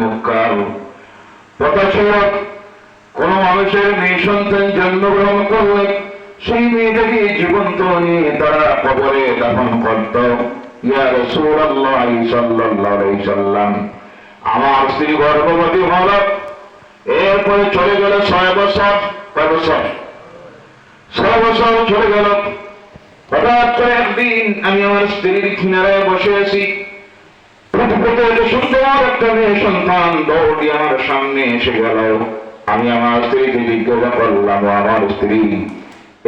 মক্কার কথা ছিল কোন মানুষের মেয়ে সন্তান জন্মগ্রহণ করলে সেই মেয়েটাকে জীবন্ত নিয়ে তারা কবরে দাফন করত। ইয়া রাসূলুল্লাহ সাল্লাল্লাহু আলাইহি সাল্লাম, আমার স্ত্রী গর্ভবতী হল, এরপরে চলে গেল 6 বছর, 6 বছর চলে গেল। হঠাৎ করে একদিন আমি আমার স্ত্রীর কিনারায় বসে আছি, সুন্দর একটা মেয়ে সন্তান দৌড়ি আমার সামনে এসে গেল। আমি আমার স্ত্রীকে জিজ্ঞাসা করলাম, আমার স্ত্রী,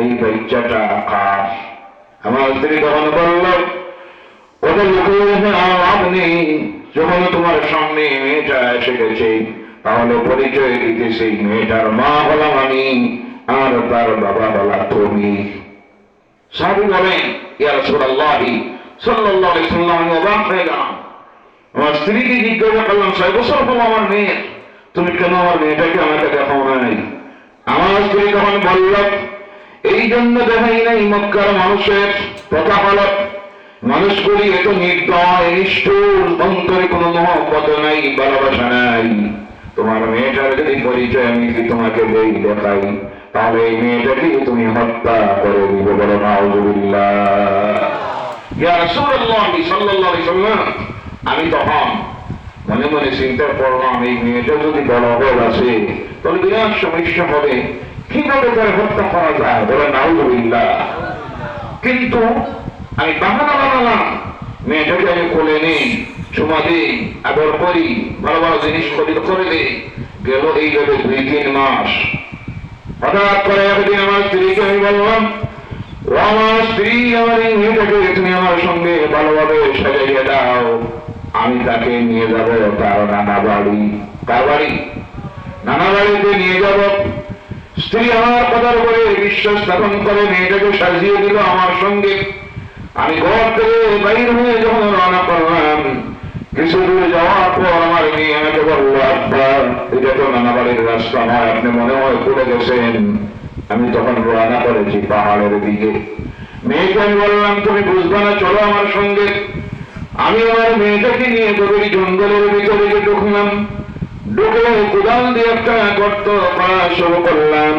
এই বাচ্চাটা কার? আমার স্ত্রী তখন বলল, ওদের আপনি যখন তোমার সামনে মেয়েটা এসে গেছে, তাহলে পরিচয় দিতেছি, মেয়েটার মা হলাম আমি আর তার বাবা হলা তুমি। সাহাবী বলেন, ইয়া রাসূলুল্লাহ সাল্লাল্লাহু আলাইহি ওয়াসাল্লাম, আমি অবাক হয়ে গেলাম। আমার স্ত্রীকে জিজ্ঞাসা করলাম, 6 বছর হলো আমার মেয়ে, তুমি কেন আমার মেয়েটাকে আমাকে দেখাও নাই? আমার স্ত্রী তখন বলল, এই জন্য দেখাই নাই, মক্কার মানুষের কথা হল মানুষগুলি এত নির্দয় নিষ্ঠুর, অন্তরে কোনো মহব্বত নাই, ভালোবাসা নাই। তোমার মেয়েটার যদি পরিচয় আমি যদি তোমাকে দেখাই, তাহলে এই মেয়েটাকে তুমি হত্যা করে দিবে। বলো নাউযুবিল্লাহ। ইয়া রাসূলুল্লাহ সাল্লাল্লাহু আলাইহি ওয়াসাল্লাম, আমি তখন মনে মনে চিন্তা করলাম, এই মেয়েটা যদি বড় হয়ে আসে তাহলে বিরাট সমস্যা হবে, কিভাবে তার হত্যা করা যায়? বলে নাউযুবিল্লাহ। কিন্তু আমি বাহানা বানালাম, মেয়েটাকে আমি কোলে নিই, চুমা দিই, আদর করি, ভালো ভালো জিনিস করে দিই। গেল এইভাবে 2-3 মাস। হঠাৎ করে একদিন আমার স্ত্রীকে আমি বললাম, ও আমার স্ত্রী, আমার এই মেয়েটাকে তুমি আমার সঙ্গে ভালোভাবে সাজাইয়ে দাও, আমি তাকে নিয়ে যাব তার নানা বাড়ি। কার বাড়ি? নানা বাড়িতে নিয়ে যাব। স্ত্রী আমার কথার উপরে বিশ্বাস স্থাপন করে মেয়েটাকে সাজিয়ে দিল আমার সঙ্গে। আমি ঘর থেকে বাইর হয়ে যখন রওনা করলাম, কিছু দূর যাওয়ার পর আমার মেয়ে আমাকে বলল, আব্বা, এটা তো নানা বাড়ির রাস্তা নয়, আপনি মনে হয় ভুলে গেছেন। আমি তখন রওনা করেছি পাহাড়ের দিকে। মেয়েকে আমি বললাম, তুমি বুঝবে না, চলো আমার সঙ্গে। আমি আমার মেয়েটাকে নিয়ে গভীর জঙ্গলের ভিতরে ঢুকলাম। ঢুকে কোদাল দিয়ে একটা গর্ত করা শুরু করলাম।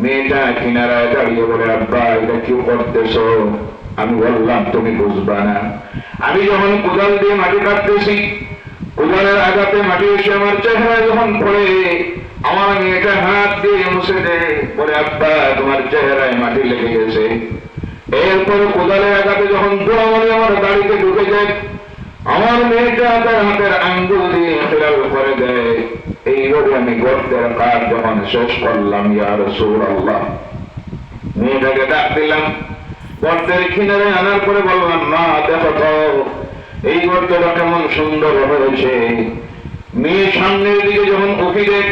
মেয়েটা কিনারায় দাঁড়িয়ে বলে, আব্বা, এটা কি করতেছো? আমি বললাম, তুমি বুঝবা না। আমি যখন কোদাল দিয়ে মাটি কাটতেছি, কোদালের আঘাতে মাটি এসে আমার চেহারা যখন পড়ে, আমার মেয়েটা হাত দিয়ে মুছে দেয়, বলে, আব্বা, তোমার চেহারায় মাটি লেগে গেছে। এরপরে কোদালের আঘাতে যখন দৌড়ামারি আমার গাড়িতে ঢুকে যায়, আমার মেয়েটা তার হাতের আঙ্গুল দিয়ে ফেরাল করে দেয়। এইভাবে আমি গর্তের কাজ যখন শেষ করলাম, ইয়া রাসূলুল্লাহ, মেয়েটাকে ডাক দিলাম, গর্তের কিনারে আনার পরে বললাম, মা, দেখো তো এই গর্তটা কেমন সুন্দর হয়েছে। মেয়ে সামনের দিকে যখন উঠি দেখ,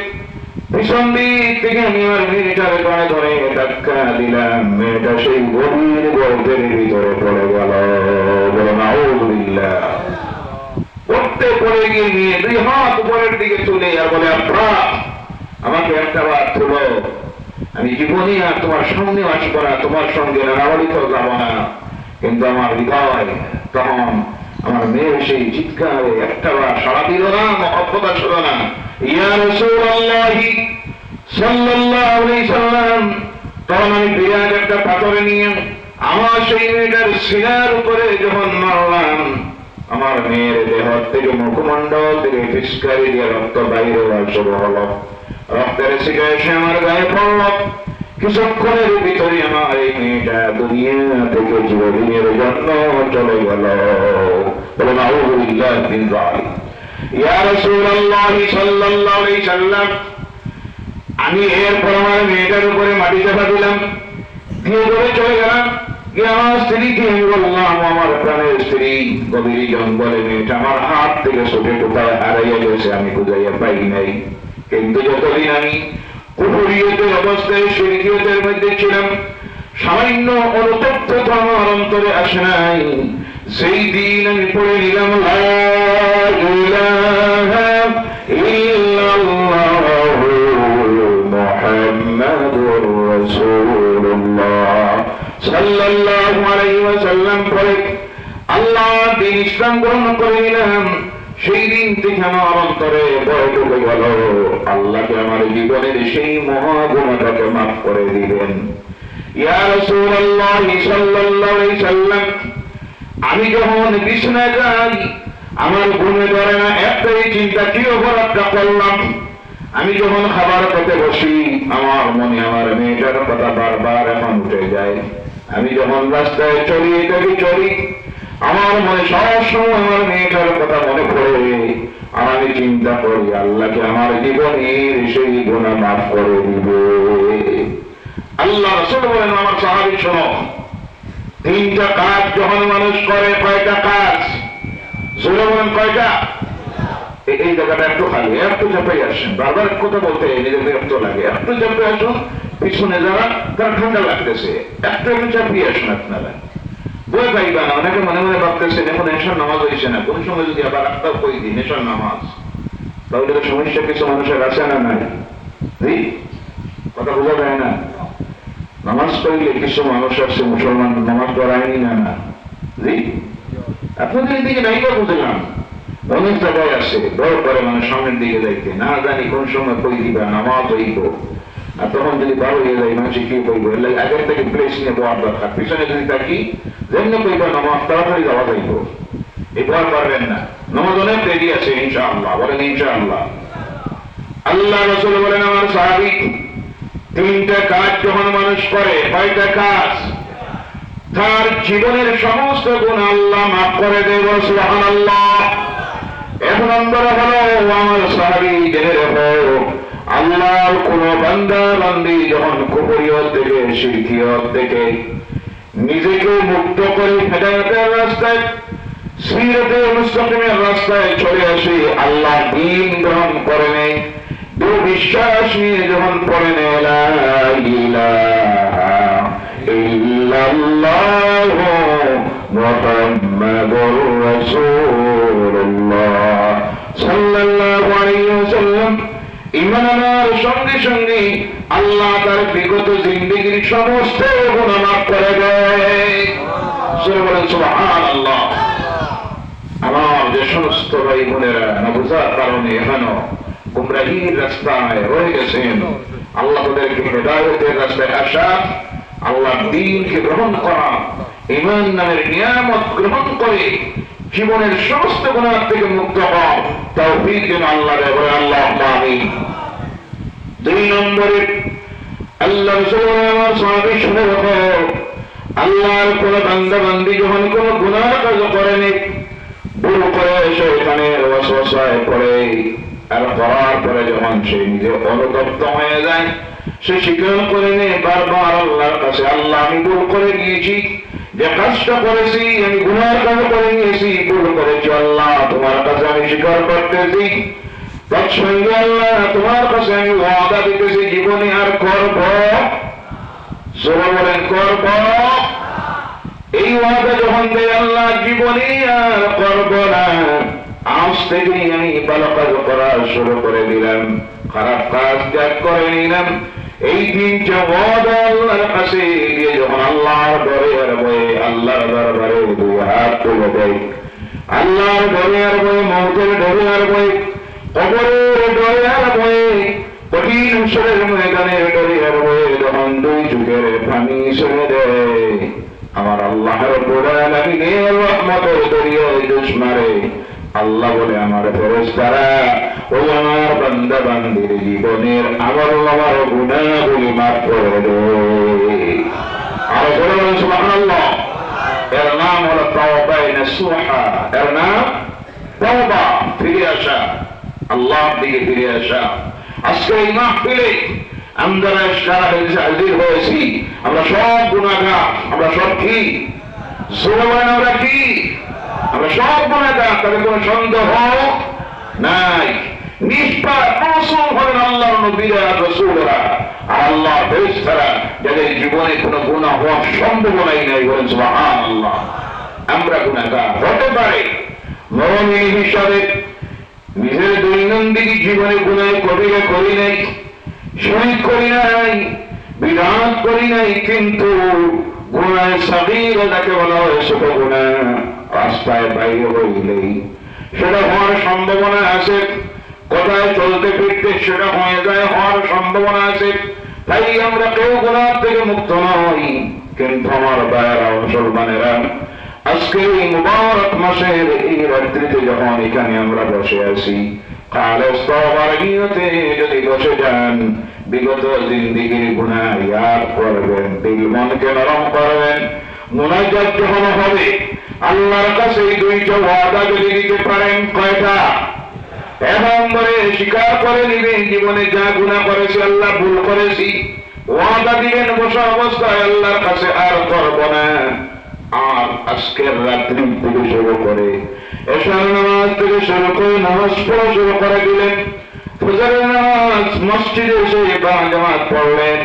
পিছন দিক থেকে আমি আমার মেয়েটার গায়ে ধরে ধাক্কা দিলাম। মেয়েটা সেই গভীর গর্তের ভিতরে পড়ে গেল। নাউযুবিল্লাহ। উঠতে পড়ে গিয়ে নিয়ে 2 হাত উপরের দিকে তুলে আর বলে, আব্বা, আমাকে একটা বার তুলো, আমি জীবনে আর তোমার সামনে আসবো না, তোমার সঙ্গে নানাবাড়িতেও যাবো না। কিন্তু আমার হৃদয় তখন আমার মেয়ের সেই চিৎকারে একটা বার সাড়া দিল না, মহব্বত আসলো না। ইয়া রাসূলুল্লাহ সাল্লাল্লাহু আলাইহি সাল্লাম, তখন আমি বিরাট একটা পাথরে নিয়ে আমার সেই মেয়েটার সিনার উপরে যখন মারলাম, আমার মেয়ের দেহ থেকে মুখমণ্ডল থেকে ফিসকারি দিয়ে রক্ত বাইরে শুরু হলো। রক্তের ছিটা এসে আমার গায়ে পড়ল। কিছুক্ষণের ভিতরে আমার এই মেয়েটা দুনিয়া থেকে চিরদিনের জন্য চলে গেল। বলে নাউযুবিল্লাহ মিন যালিক। ইয়া রাসূলুল্লাহ সাল্লাল্লাহু আলাইহি সাল্লাম, আমি এরপর আমার মেয়েটার উপরে মাটি চাপা দিলাম, দিয়ে ধরে চলে গেলাম। আমার স্ত্রীকে আমি বললাম, আমার প্রাণের স্ত্রী, গভীর জঙ্গলে মেয়েটা আমার হাত থেকে ছুটে কোথায় হারাইয়া গেছে, আমি খুঁজাইয়া পাই নাই। কিন্তু যতদিন আমি কুফরিয়তের অবস্থায়, শিরকিয়তের মধ্যে ছিলাম, সামান্য অনুতপ্ততা আমার অন্তরে আসে নাই। সেই দিন আমি পড়ে নিলাম, লা ইলাহা ইল্লাল্লাহু মুহাম্মাদুর রাসূলুল্লাহ সাল্লাল্লাহু আলাইহি ওয়াসাল্লাম পড়ে আল্লাহ দ্বীন ইসলাম গ্রহণ করে নিলাম। সেই দিন থেকে কেন আমার অন্তরে ভয় ঢুকে গেল, আল্লাহকে আমার জীবনের সেই মহা গুনাহটাকে মাফ করে দিবেন। ইয়া রাসূলুল্লাহ সাল্লাল্লাহু আলাইহি সাল্লাম, আমি যখন বিছানায় যাই আমার ঘুমে ধরে না, একটাই চিন্তা, কি অপরাধটা করলাম। আমি যখন খাবার খেতে বসি আমার মনে আমার মেয়েটার কথা বারবার এখন উঠে যায়। আমি যখন রাস্তায় চলি আমার মনে সবসময় আমার মেয়েটার কথা মনে পড়ে। আর আমি চিন্তা করি আল্লাহকে আমার জীবনের সেই গুনাহ মাফ করে দিবে। আল্লাহ রাসূল বলেন, আমার সাহাবী শোনো, তিনটা কাজ যখন মানুষ করে, কয়টা কাজ? জোরে বলেন কয়টা? এই জায়গাটা একটু খালি, একটু চাপাই আসেন, বারবার কথা বলতে নিজের বিরক্ত লাগে। একটু চাপে আসুন, পিছনে যারা তারা ঠান্ডা লাগতেছে, একটু চাপিয়ে আসুন। আপনারা বই পাইবা না, অনেকে মনে মনে ভাবতেছেন এখন এশার নামাজ হয়েছে না, কোন সময় যদি আবার একটা কই দিন এশার নামাজ, তাহলে তো সমস্যা কিছু মানুষের আছে না নাই? কথা বোঝা যায় না? নামাজ পড়লে কিছু মানুষ আছে মুসলমান নামাজ পড়ায়নি না না, জি আপনাদের দিকে নাই বা বুঝলাম, অনেক জায়গায় আছে ভয় করে মানে সামনের দিকে যাইতে, না জানি কোন সময় কই দিবা নামাজ হইব, আর তখন যদি বারো হয়ে যায় মানুষ কি কইব, এর লাগে আগের থেকে প্লেস নিয়ে বলার দরকার। পিছনে যদি থাকি যেমনি কইবা নামাজ তাড়াতাড়ি যাওয়া যাইব, এই ভয় পারবেন না। নামাজ অনেক দেরি আছে ইনশাআল্লাহ, বলেন ইনশাআল্লাহ। আল্লাহ রাসূল বলেন, আমার সাহাবী তিনটা কাজ যখন মানুষ করে, কয়টা কাজ? তার জীবনের সমস্ত গুনাহ আল্লাহ মাফ করে দেব। সুবহানাল্লাহ। এক নম্বর হলো আমার সাহাবী জেনে রাখো, আল্লাহর কোন বান্দা বান্দি যখন কুফরিয়ত থেকে শিরকিয়ত থেকে নিজেকে মুক্ত করে হেদায়েতের রাস্তায় সিরাতে মুস্তাকিমের রাস্তায় চলে আসে, আল্লাহ দ্বীন গ্রহণ করে নেয়, বিশ্বাস নিয়ে যখন পড়ে নেয় লা ইলাহা ইল্লাল্লাহু মুহাম্মাদুর রাসূলুল্লাহ সাল্লাল্লাহু আলাইহি ওয়াসাল্লাম, ঈমান আনার সঙ্গে সঙ্গে আল্লাহ তার বিগত জিন্দেগীর সমস্ত গুনাহ মাফ করে দেয়। সুবহানাল্লাহ। আমার যে সমস্ত ভাই বোনেরা না বোঝার কারণে এখনো গুমরাহির রাস্তায় রয়ে গেছেন, আল্লাহ তাদেরকে হেদায়েতের রাস্তায় আসা, আল্লাহর দ্বীনকে গ্রহণ করা, ঈমান নামের নিয়ামত গ্রহণ করে জীবনের সমস্ত গুনাহ থেকে মুক্ত হওয়া তৌফিক দেন আল্লাহ। আল্লাহুম্মা আমিন। দুই নম্বরে আল্লাহ রাসূল আমার সাহাবী শুনে রাখো, আল্লাহর কোন বান্দা বান্দি যখন কোন গুনাহ কাজ করেনি, ভুল করে শয়তানের ওয়াসওয়াসায় পড়ে, আর করার পরে যখন সে নিজে অনুতপ্ত হয়ে যায়, সে স্বীকার করে নেয় বারবার আল্লাহর কাছে, আল্লাহ আমি ভুল করে গিয়েছি, যে কাজটা করেছি আমি গুনাহ কাজ করে নিয়েছি, ভুল করেছি, আল্লাহ তোমার কাছে আমি স্বীকার করতেছি, তৎসঙ্গে আল্লাহ তোমার কাছে আমি ওয়াদা দিতেছি জীবনে আর করব, সবাই বলেন করব। এই ওয়াদা যখন দেয় আল্লাহ জীবনে আর করব না, আজ থেকে আমি ভালো কাজ করা শুরু করে দিলাম, খারাপ কাজ ত্যাগ করে নিলাম। এই তিনটা ওয়াদা আল্লাহর কাছে দিয়ে যখন আল্লাহর ডরে আর ভয়ে আল্লাহর দরবারে দুই হাত তুলে দেয়, আল্লাহর ডরে আর ভয়ে, মওতের ডরে আর ভয়ে, কবরের ডরে আর ভয়ে, কঠিন হাসরের ময়দানের ডরে আর ভয়ে যখন দুই চোখের পানি ছেড়ে দেয়, আমার আল্লাহ রাব্বুল আলামিনের রহমতের দরিয়ায় ডুব মারে। আল্লাহ বলে, আমার ফেরেশতারা ও আমার বান্দা বান্দির জীবনের আমার গুনাহগুলি মাফ করে দেয়। আর বলেন সুবহানাল্লাহ। এর নাম হলো তাওবা নসুহা, এর নাম তাওবা, ফিরে আসা, আল্লাহর দিকে ফিরে আসা। আজকে এই মাহফিলে আমরা যারা হাজির হয়েছি, আমরা সব গুনাহগার, আমরা সব কি সুবহান, আমরা কি, আমরা সব গুনাহগার, তাতে কোনো সন্দেহ নাই। নিষ্পাপ মাসুম হলেন আল্লাহর নবীরা, রাসূলরা আর আল্লাহর ফেরেশতারা, যাদের জীবনে কোনো গুনাহ হওয়ার সম্ভাবনাই নাই। বলেন সুবহানাল্লাহ। আমরা গুনাহগার হতে পারে, মুমিন হিসাবে নিজের দৈনন্দিন জীবনে গুনাহ কবিরা করি নাই, শিরক করি নাই, বিদআত করি নাই, কিন্তু গুনাহ সাগীরা যাকে বলা হয় ছোট গুনাহ, রাস্তায় বাইরে হইলেই সেটা হওয়ার সম্ভাবনা আছে, কোথায় চলতে ফিরতে সেটা হয়ে যায়, হওয়ার সম্ভাবনা আছে। তাই আমরা কেউ গুনাহ থেকে মুক্ত নই। কিন্তু আমার ভাইয়েরা মুসলমানেরা, আজকে এই মুবারক মাসের এই রাত্রিতে যখন এখানে আমরা বসে আছি, খালেস তওবার নিয়তে যদি বসে যান, বিগত জিন্দেগির গুনাহ ইয়াদ করবেন, দিল মনকে নরম করবেন। মুনাজাত যখন হবে আল্লাহর কাছে এই দুইটা ওয়াদা যদি দিতে পারেন, কয়টা? এবং বলে স্বীকার করে নিবেন জীবনে যা গুনাহ করেছি, আল্লাহ ভুল করেছি, ওয়াদা দিবেন বসা অবস্থায় আল্লাহর কাছে আর করব না। আর আজকের রাত্রি থেকে শুরু করে এশার নামাজ থেকে শুরু করে নামাজ পড়া শুরু করে দিলেন, ফজরের নামাজ মসজিদে এসে জামাত পড়লেন,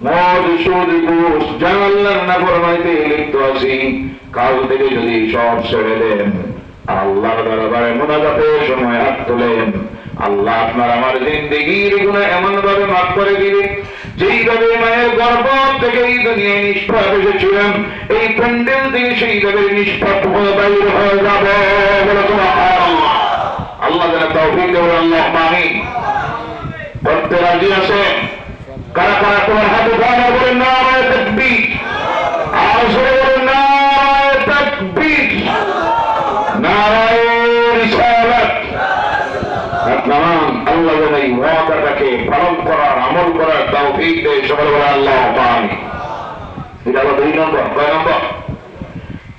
মদ সুদ ঘুষ যা আল্লাহর নাফরমানিতে লিপ্ত আছি, কাল থেকে যদি সব ছেড়ে দেন, আল্লাহর দরবারে মুনাজাতের সময় হাত তোলেন, আল্লাহ আপনার আমার জিন্দেগির গুনাহ এমন ভাবে মাফ করে দিবেন, যেইভাবে মায়ের গর্ভ থেকে এই দুনিয়ায় নিষ্পাপ এসেছিলাম, এই প্যান্ডেল থেকে সেইভাবে নিষ্পাপ হয়ে বাইরে হয়ে যাব। আল্লাহ যেন তৌফিক দেন, আল্লাহুম্মা আমিন। করতে রাজি আছেন? কারা কারা তোমার হাতে ধরা বলেন নারায়ে তাকবীর, আর জোরে বলেন নারায়ে তাকবীর, নারায়ে রিসালাত। আল্লাহ যেন এই ওয়াদাটাকে পালন করার, আমল করার তৌফিক দেয়। সকলে বলে আল্লাহুম্মা আমিন। এটা হলো 2 নম্বর। কয় নম্বর?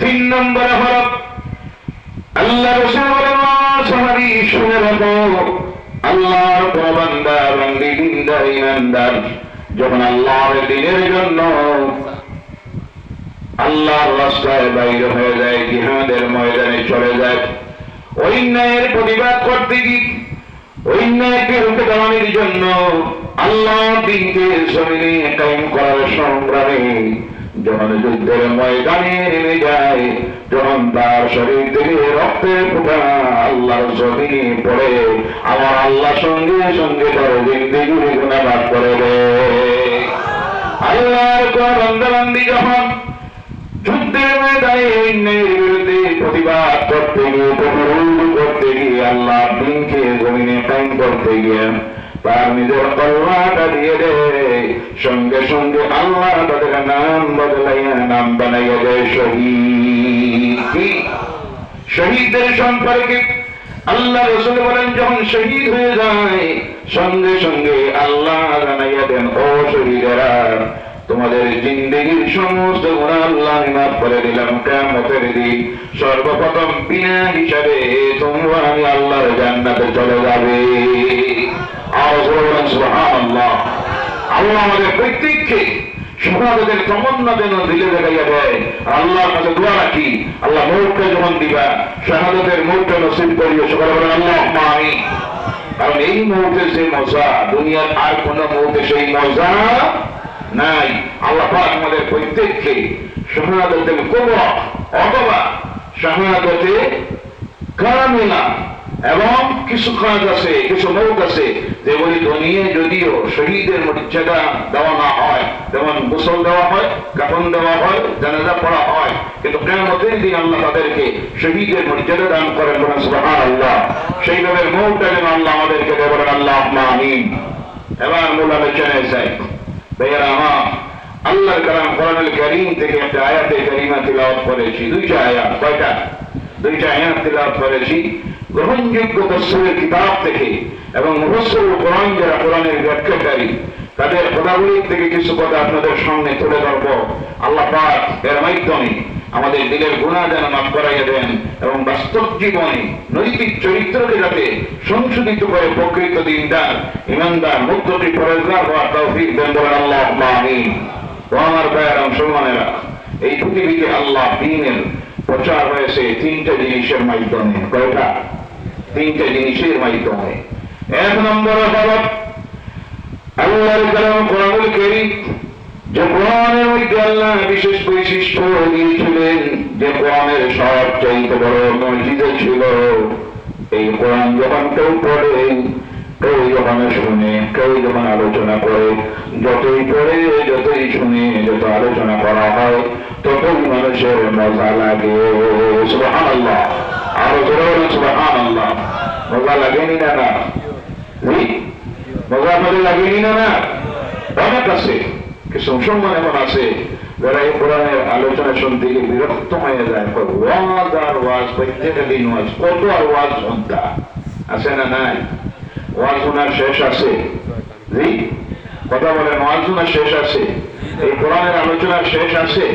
3 নম্বরে হলো আল্লাহ রাসূল বলেন, সাহাবী শুনে রাখো, আল্লাহর কোন বান্দা বান্দি দিনদার ইমানদার যখন আল্লাহর দ্বীনের জন্য আল্লাহর রাস্তায় বাইরে হয়ে যায়, জিহাদের ময়দানে চলে যায়, ওই ন্যায়ের প্রতিবাদ করতে গিয়ে, ওই ন্যায়কে রুখে দাঁড়ানোর জন্য, আল্লাহর দ্বীনকে জমিনে কায়েম করার সংগ্রামে যখন যুদ্ধের ময়দানে নেমে যায়, যখন তার শরীর থেকে রক্তের ফোঁটা আল্লাহর জমিনে পড়ে, আমার আল্লাহ সঙ্গে সঙ্গে তার জিন্দেগির গুনাহ মাফ করে দেয়। আল্লাহর কোন বান্দা বান্দি যখন যুদ্ধের ময়দানে অন্যায়ের বিরুদ্ধে প্রতিবাদ করতে গিয়ে, প্রতিরোধ করতে গিয়ে, আল্লাহর দ্বীনকে জমিনে কায়েম করতে গিয়ে তার নিজের কল্যাণটা দিয়ে দেয়, সঙ্গে সঙ্গে আল্লাহ তাদের নাম বদলাইয়া নাম বানাইয়া দেয় শহীদ। শহীদদের সম্পর্কে আল্লাহ রাসূল বলেন, যখন শহীদ হয়ে যায় সঙ্গে সঙ্গে আল্লাহ জানাইয়া দেন, ও শহীদেরা, তোমাদের জিন্দেগির সমস্ত গুনাহ আল্লাহ মাফ করে দিলাম। কিয়ামতের দিন সর্বপ্রথম বিনা হিসাবে তোমরা আমি আল্লাহর জান্নাতে চলে যাবে। সুবহানাল্লাহ। আল্লাহ আমাদের প্রত্যেককে শাহাদাতের তামান্না যেন দিলে দেখাইয়া দেয়। আল্লাহর কাছে দোয়া রাখি, আল্লাহ মৌতকে যখন দিবা শাহাদাতের মৌতটা নসিব করিও। সকলে বলেন আল্লাহুম্মা আমিন। কারণ এই মৌতের যে মজা, দুনিয়ার আর কোন মৌতে সেই মজা নাই। আল্লাহ পাক আমাদের প্রত্যেককে শাহাদাতে কুবরা অথবা শাহাদাতে কামিলা, এবং কিছু কাজ আছে, কিছু মৌত আছে যেগুলি দুনিয়ায় যদিও শহীদের মর্যাদা দেওয়া না হয়, যেমন গোসল দেওয়া হয়, কাফন দেওয়া হয়, জানাজা পড়া হয়, কিন্তু কিয়ামতের দিন আল্লাহ তাদেরকে শহীদের মর্যাদা দান করেন। বলেন সুবহানাল্লাহ। সেইভাবে মৌতটা যেন আল্লাহ আমাদেরকে দেয়। বলেন আল্লাহুম্মা আমিন। এবার মূল আলোচনায় যাই। ভাইয়েরা আমার, আল্লাহর কালাম কোরআনুল কারীম থেকে একটা আয়াতে কারিমা তিলাওয়াত করেছি। 2টা আয়াত। কয়টা? 2টা আয়াত তিলাওয়াত করেছি গ্রহণযোগ্য তাফসীরের কিতাব থেকে, এবং মুফাসসিরুল কোরআন যারা কোরআনের ব্যাখ্যাকারী তাদের কথাগুলি থেকে কিছু কথা আপনাদের সামনে তুলে ধরব। আল্লাহ পাক এর মাধ্যমে আমাদের দিলের গুনাহ যেন মাফ করাইয়া দেন, এবং বাস্তব জীবনে নৈতিক চরিত্রকে যাতে সংশোধিত করে প্রকৃত দিনদার, ইমানদার, মুত্তাকি, পরহেজগার হওয়ার তৌফিক দেন। বলেন আল্লাহুম্মা আমিন। ও আমার ভাইয়েরা মুসলমানেরা, এই পৃথিবীতে আল্লাহ দ্বীনের প্রচার হয়েছে 3টা জিনিসের মাধ্যমে। কয়টা? 3টা জিনিসের মাধ্যমে। 1 নম্বর হলো আল্লাহর কালাম কোরআনুল কারীম, যে কোরআনের মধ্যে আল্লাহ বিশেষ বৈশিষ্ট্য দিয়েছিলেন, যে কোরআনের সবচাইতে বড় মুজিজা ছিল। এই কোরআন যখন কেউ পড়ে, কেউ যখন শুনে, কেউ যখন আলোচনা করে, যতই পড়ে, যতই শুনে, যত আলোচনা করা হয়, ততই মানুষের মজা লাগে। সুবহানাল্লাহ। আরো জোরে বলুন সুবহানাল্লাহ। মজা লাগেনি না? না মজা করে লাগেনি না? অনেক আছে, কিছু মুসলমান এমন আছে যারা এই কোরআনের আলোচনা শুনতে গিয়ে বিরক্ত হয়ে যায়। ওয়াজ আর ওয়াজ, প্রত্যেকদিন ওয়াজ, কত আর ওয়াজ শুনতা আছে না? নাই ওয়াজ শোনার শেষ আছে? জি কথা বলেন, ওয়াজ শোনার শেষ আছে? এই কোরআনের আলোচনার শেষ আছে?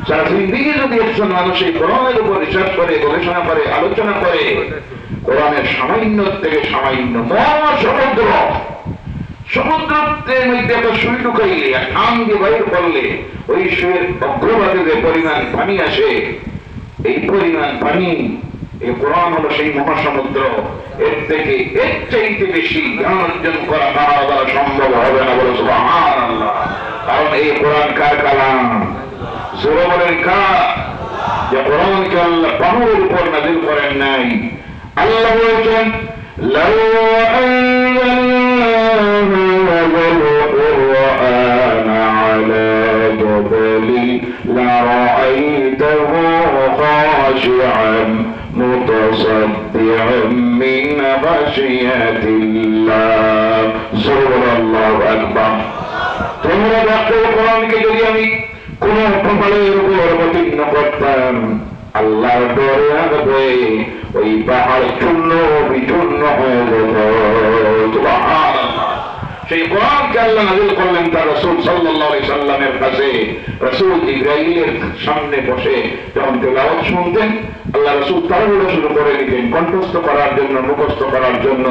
সারা জিন্দিগি যদি একজন মানুষ এই কোরআনের উপর রিসার্চ করে, গবেষণা করে, আলোচনা করে, কোরআনের সামান্য থেকে সামান্য সমুদ্র, সমুদ্রের মধ্যে একটা সুই ঢুকাইলে টান দিয়ে বাইর করলে ওই সুয়ের অগ্রভাগে যে পরিমাণ পানি আসে, এই পরিমাণ পানি, এই কোরআন হলো সেই মহাসমুদ্র। এর থেকে এর চাইতে বেশি জ্ঞান অর্জন করা কারো দ্বারা সম্ভব হবে না। বলে সুবহানাল্লাহ। কারণ এই কোরআন কার কালাম? জোরে বলেন কার? যে কোরআনকে আল্লাহ পাহাড়ের উপর নাযিল করেন নাই। আল্লাহ বলেছেন লাউ আনজালনা হাযাল কুরআনা আলা জাবালিন লারাআইতাহু খাশি'আন মুতাসাদ্দি'আন মিন খাশিয়াতিল্লাহ। সুবহানাল্লাহু আকবার। তোমরা দেখো, কোরআনকে যদি আমি কোন পাহাড়ের উপর অবতীর্ণ করতাম, আল্লাহর ডরে আগবে ওই পাহাড় চূর্ণ বিচূর্ণ হয়ে যেত। সুবহানাল্লাহ। সেই কোরআনকে আল্লাহ নাযিল করলেন তার রাসূল সাল্লাল্লাহু আলাইহি সাল্লামের কাছে। রাসূল জিবরাইলের সামনে বসে যখন তেলাওয়াত শুনতেন, আল্লাহ রাসূল তাড়াহুড়ো শুরু করে দিতেন কণ্ঠস্থ করার জন্য, মুখস্থ করার জন্য।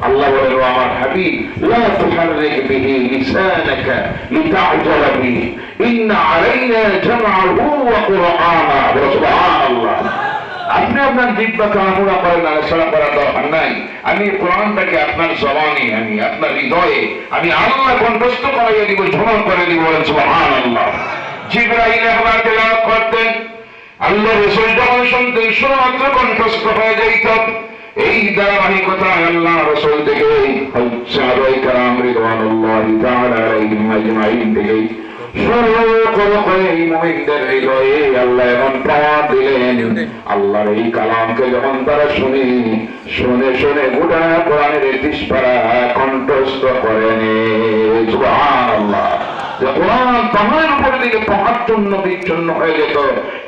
আল্লাহ বলেন, ও আমার হাবিব, লা তুহাররিক বিহি লিসানাকা লিতা'জালা বিহি ইন্না আলাইনা জামআহু ওয়া কুরআনা। সুবহানাল্লাহ। আপনি আপনার জিহ্বা কামড়া করেন, আলোচনা করার দরকার নাই। আমি কোরআনটাকে আপনার জবানে, আমি আপনার হৃদয়ে, আমি আল্লাহ কণ্ঠস্থ করাইয়া দিব, ঝমক করে দিব। বলেন সুবহানাল্লাহ। জিবরাইল আবার তেলাওয়াত করতেন, আল্লাহ রাসূল যখন শুনতেন শুধুমাত্র কণ্ঠস্থ হয়ে যাইত। এই ধারাবাহিকতায় আল্লাহ রাসূল থেকে সাহাবায়ে কেরাম রিদওয়ানুল্লাহি তাআলা আলাইহিম আজমাইন থেকে আল্লাহর এই কালামকে যখন তারা শুনে শুনে গোটা কোরআনের 30 পারা কণ্ঠস্থ করেন। সুবহানাল্লাহ। যে কোরআন পাহাড়ের উপরে দিকে পাহাড়চূর্ণ বিচ্ছন্ন হয়ে যেত,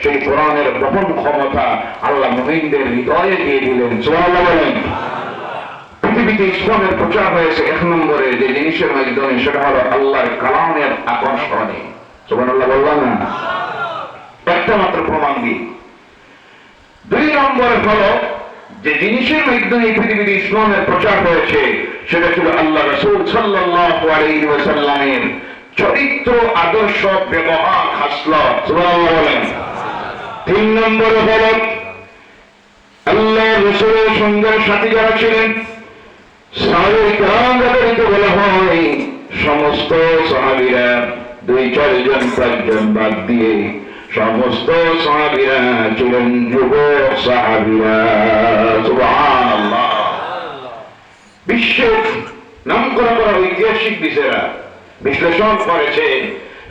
সেই কোরআনের বহন ক্ষমতা আল্লাহ মুমিনদের হৃদয়ে দিয়ে দিলেন। সুবহানাল্লাহ বলেন। পৃথিবীতে ইসলামের প্রচার হয়েছে এক নম্বরে যে জিনিসের মাধ্যমে, সেটা হলো আল্লাহর কালামের আকর্ষণে। সুবহানাল্লাহ বললাম না? একটা মাত্র প্রমাণ দিই। 2 নম্বরে হলো যে জিনিসের মাধ্যমে পৃথিবীতে ইসলামের প্রচার হয়েছে, সেটা ছিল আল্লাহ রাসূল সাল্লাল্লাহু আলাইহি ওয়াসাল্লামের চরিত্র, আদর্শ, ব্যবহার, খাসলত। সুবহানাল্লাহ বলেন। 3 নম্বরে হলো আল্লাহ রাসূলের সঙ্গে সাথী যারা ছিলেন, সাহাবায়ে কেরাম যাদেরকে বলা হয়, সমস্ত সাহাবীরা 2-4 জন 5 জন বাদ দিয়ে সমস্ত সাহাবীরা ছিলেন যুবক সাহাবীরা। সুবহানাল্লাহ। বিশ্বের নামকরা করা ঐতিহাসিক বিষয়েরা বিশ্লেষণ করেছে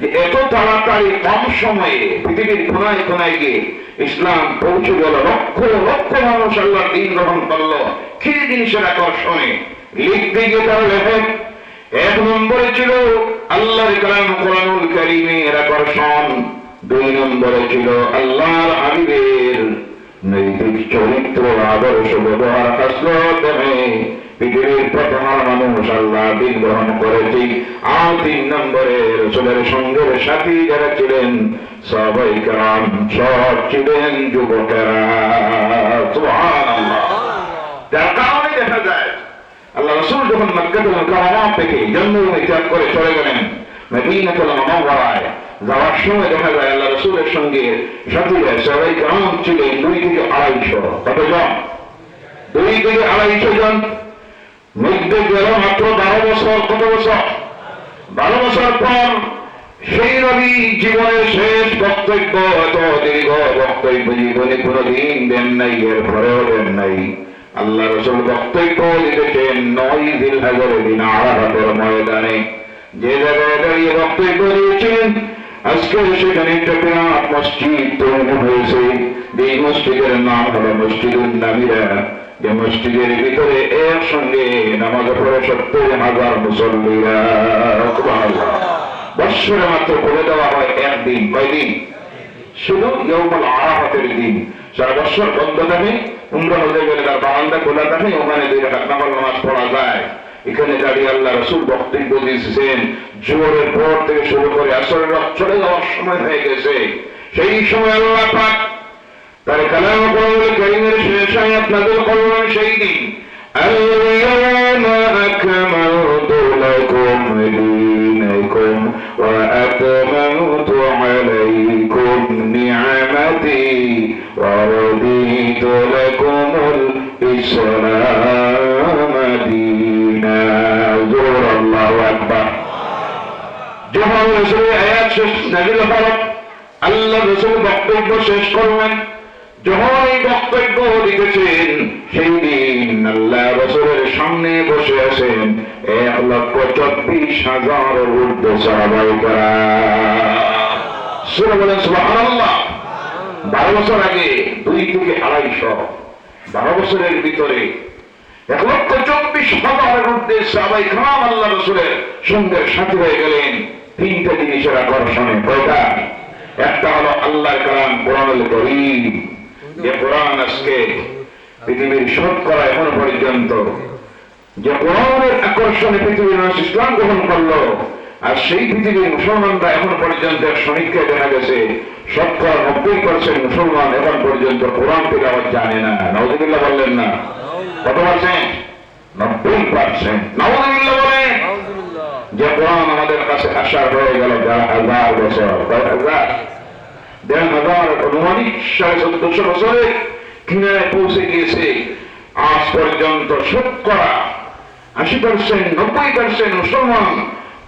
যে এত তাড়াতাড়ি কম সময়ে পৃথিবীর কোনায় কোনায় গিয়ে ইসলাম পৌঁছে গেল, লক্ষ লক্ষ মানুষ আল্লাহর দ্বীন গ্রহণ করলো। কি জিনিসের আকর্ষণে? লিখতে গিয়ে তারা লেখেন, 1 নম্বরে ছিল আল্লাহর কালাম কোরআনুল কারীমের আকর্ষণ, 2 নম্বরে ছিল আল্লাহর হাবিবের নৈতিক চরিত্র, আদর্শ, ব্যবহার, খাসলত। পৃথিবীর প্রথম মানুষ আল্লাহ দ্বীন গ্রহণ করেছে। আর 3 নম্বরে রাসূলের সঙ্গের সাথী যারা ছিলেন, সাহাবায়ে কেরাম সব ছিলেন যুবকেরা। সুবহানাল্লাহ। যার কারণে দেখা যায় আল্লাহ রাসূল যখন মক্কাতুল মুকাররমা থেকে জন্মভূমি ত্যাগ করে চলে গেলেন মদিনাতুল মুনাওয়ারায়, যাওয়ার সময় দেখা যায় আল্লাহ রাসূলের সঙ্গে সাথীরা সাহাবায়ে কেরাম ছিলেন 2 থেকে 250। কতজন? 2 থেকে 250 জন। মধ্যে গেল মাত্র 12 বছর। কত বছর? 12 বছর পর সেই নবী জীবনের শেষ বক্তব্য, এত দীর্ঘ বক্তব্য জীবনে কোনদিন দেন নাই, এর পরেও দেন নাই। আল্লাহ রাসূল বক্তব্য দিতেছেন 9 জিলহজের দিন আরাফাতের ময়দানে। যে জায়গায় দাঁড়িয়ে বক্তব্য দিয়েছিলেন, আজকে সেখানে একটা বিরাট মসজিদ তৈরি হয়েছে। এই মসজিদের নাম হলো মসজিদুন নবীরা, যে মসজিদের ভিতরে একসঙ্গে নামাজ পড়ে 70,000 মুসল্লিরা। বৎসরে মাত্র করে দেওয়া হয় একদিন। কয়দিন? শুধু ইয়াউমুল আরাফাতের দিন। সারা বৎসর বন্ধ থাকে, উমরা হতে গেলে তার বারান্দা খোলা থাকে, ওখানে 2 রাকাত নফল নামাজ পড়া যায়। এখানে দাঁড়িয়ে আল্লাহ রাসূল বক্তব্য দিয়েছেন, জোহরের পর থেকে শুরু করে আসরের রাত চলে যাওয়ার সময় হয়ে গেছে। সেই সময় আল্লাহ পাক তার কালাম কোরআনুল কারীমের শেষ আয়াত নাযিল করলেন সেই দিন, আল-ইয়াওমা আকমালতু লাকুম দীনাকুম ওয়া আতমামতু আলাইকুম নি'মাতি ওয়া রাদিতু লাকুমুল ইসলাম দীনান। আল্লাহু আকবার। যখন রাসূলের আয়াত শেষ নাযিল হলো, আল্লাহ রাসূল বক্তব্য শেষ করলেন। যখন এই বক্তব্য লিখেছেন, সেই দিন আল্লাহ রাসূলের সামনে বসে আছেন 1,24,000 ঊর্ধ্ব সাহাবায়ে কেরাম। বলেন সুবহানাল্লাহ। 12 বছর আগে 2 থেকে 250, 12 বছরের ভিতরে 1,24,000 ঊর্ধ্বে সাহাবায়ে কেরাম আল্লাহ রাসূলের সঙ্গে সাথী হয়ে গেলেন 3টা জিনিসের আকর্ষণে। কয়টা? একটা হলো আল্লাহর কালাম কোরআনুল কারীম, যে কোরআন আজকে পৃথিবীর শতকরা এখন পর্যন্ত যে কোরআনের আকর্ষণে পৃথিবীর মানুষ ইসলাম গ্রহণ করলো, আর সেই পৃথিবীর মুসলমানরা এখন পর্যন্ত সমীক্ষায় দেখা গেছে শতকরা 90% মুসলমান এখন পর্যন্ত কোরআন তেলাওয়াত জানে না। নাউযুবিল্লাহ বললেন না? কত পার্সেন্ট? 90%। নাউযুবিল্লাহ বলেন। যে কোরআন আমাদের কাছে আসার হয়ে গেল 1000 বছর, 1,500 অনুমানিক 1450 বছরে কিনারে পৌঁছে গিয়েছে। আজ পর্যন্ত শতকরা 80%, 90% মুসলমান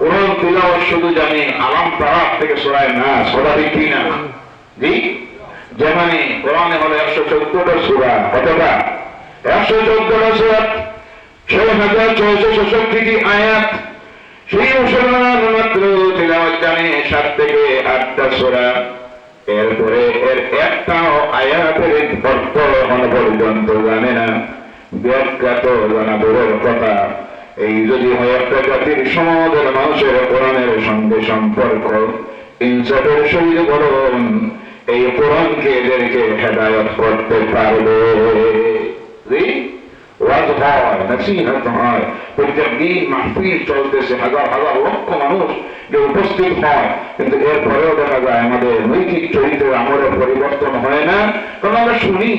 কোরআন তিলাওয়াত শুধু জানে আলাম তারাক থেকে সূরা নাস। কথা ঠিক কি না? জি। যেখানে কোরআনে হলো 114টা সূরা। কতটা? 114টা সূরা, 6,666টি আয়াত। সেই মুসলমান মাত্র তিলাওয়াত জানে 7 থেকে 8টা সূরা। এরপরে এর একটাও আয়াতের অর্থ এখন পর্যন্ত জানে না, ব্যাখ্যা তো জানা দূরের কথা। এই যদি হয় একটা জাতির সমাজের মানুষের কোরআনের সঙ্গে সম্পর্ক, ইনসাফের সহিত বলুন, এই কোরআনকে এদেরকে হেদায়েত করতে পারবে। ওয়াজ হয়, নসিহত হয়, প্রত্যেক দিন মাহফিল চলতেছে, হাজার হাজার লক্ষ মানুষ যে উপস্থিত হয়, কিন্তু এরপরেও দেখা যায় আমাদের নৈতিক চরিত্রের আমলের পরিবর্তন হয় না। কারণ আমরা শুনে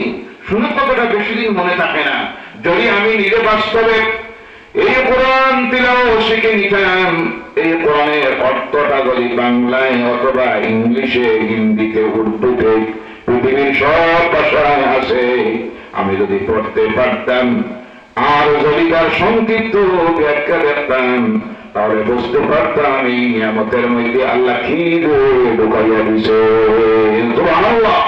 কতটা বেশি দিন মনে থাকে না। যদি আমি নিজে বাস্তবে এই কোরআন তিলাওয়াত শিখে নিতাম, এই কোরআনের অর্থটা যদি বাংলায় অথবা ইংলিশে, হিন্দিতে, উর্দুতে, পৃথিবীর সব ভাষায় আছে, আমি যদি পড়তে পারতাম আর যদি তার সংক্ষিপ্ত ব্যাখ্যা দেখতাম, তাহলে বুঝতে পারতাম এই নিয়ামতের মধ্যে আল্লাহ কি ঢুকাইয়া দিছে। সুবহানাল্লাহ।